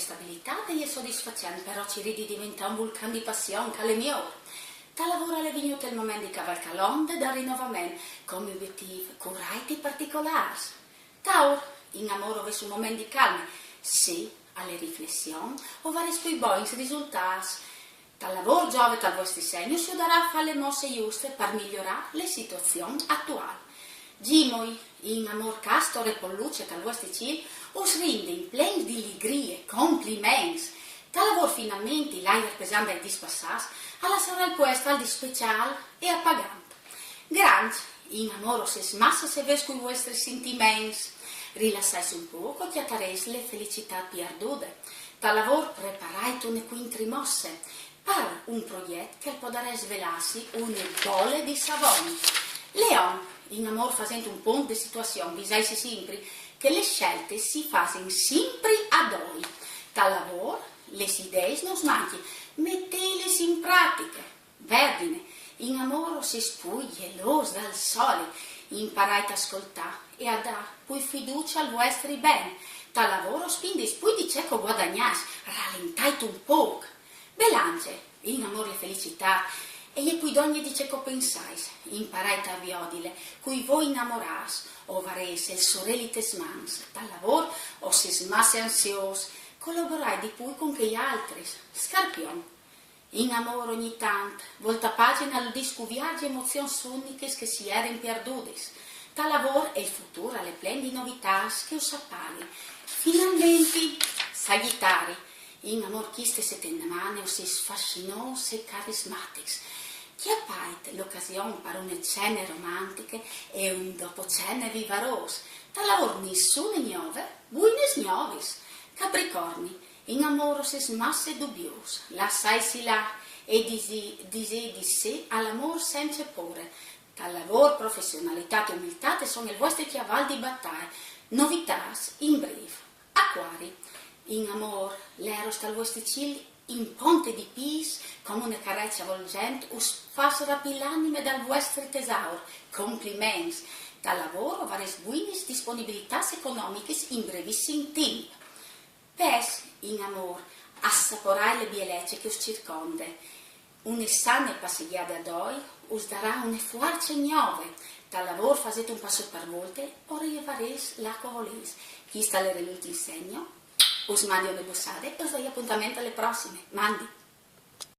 stabilità e soddisfazione, però ci ridi diventa un vulcano di passione che alle mie ore. Da lavoro è venuto il momento di cavalcare l'onda da rinnovamento, come obiettivi curati particolari. Da ora, in amore verso un momento di calma, sì, alle riflessioni, o vari sui buoni risultati. Dal lavoro giove dal vostro segno si darà a fare le mosse giuste per migliorare le situazioni attuali. Gimoi, in amor castor e con luce dal vostro cielo, us rinde in plen di allegria, complimenti. Dal lavoro finalmente l'aria pesante e dispassata, alla sarà il puesto al di speciale e appagante. Grande, in amore se smassa se ves con i vostri sentimenti. Rilassai un poco, chiatares le felicità perdute. Dal lavoro preparai une quintri mosse per un progetto che potrà svelarsi una bolle di savone. Leon, in amor facendo un po' di situazione, disaisi sempre che le scelte si fanno sempre a doi. Dal lavoro, le idee non smanchi, mettele in pratica. Verdine, in amore si spuglie l'os dal sole, imparai ad ascoltare e a dare poi fiducia al vostro bene. Dal lavoro spindi poi di ciò guadagnate, rallentai un po'. Belance, in amore le felicità, e poi d'ogni di ciò pensais, imparai a viodile, cui voi innamoras, o varese il sorellite smans, dal lavoro o se smasse ansios, collaborai di più con che gli altri, scarpion. In amore ogni tanto, volta pagina al disco viaggi emozioni uniche che si erano perdute. Dal lavoro e il futuro alle plene di novità che us appare. Finalmente, Sagittari, in amor queste settimane si sfascinò e carismatici. Chi appaite l'occasione per una cena romantica e un dopo cena vivaroso. Dal lavoro nessuno ignove, buones gnovis. Capricorni, in amore si smasse dubbioso, lasciai si là e disi di sé all'amor senza paura. Dal lavoro, professionalità e umiltà sono il vostro chiavallo di battaglia, novità in breve. Acquari, in amor, l'eros dal vostro cielo, in ponte di pis, come una carezza volgente, us fas rapire l'anime dal vostro tesoro. Complimenti. Dal lavoro, varie buone disponibilità economiche in brevissimo tempo. Pes, in amor, assaporai le bellezze che us circonda. Una sana passeggiata a doi us darà una forza nuove. Dal lavoro fate un passo per volte, ora io vares l'acqua voles. Chi sta l'ultimo segno, us mandi una bussata e us dai appuntamento alle prossime. Mandi.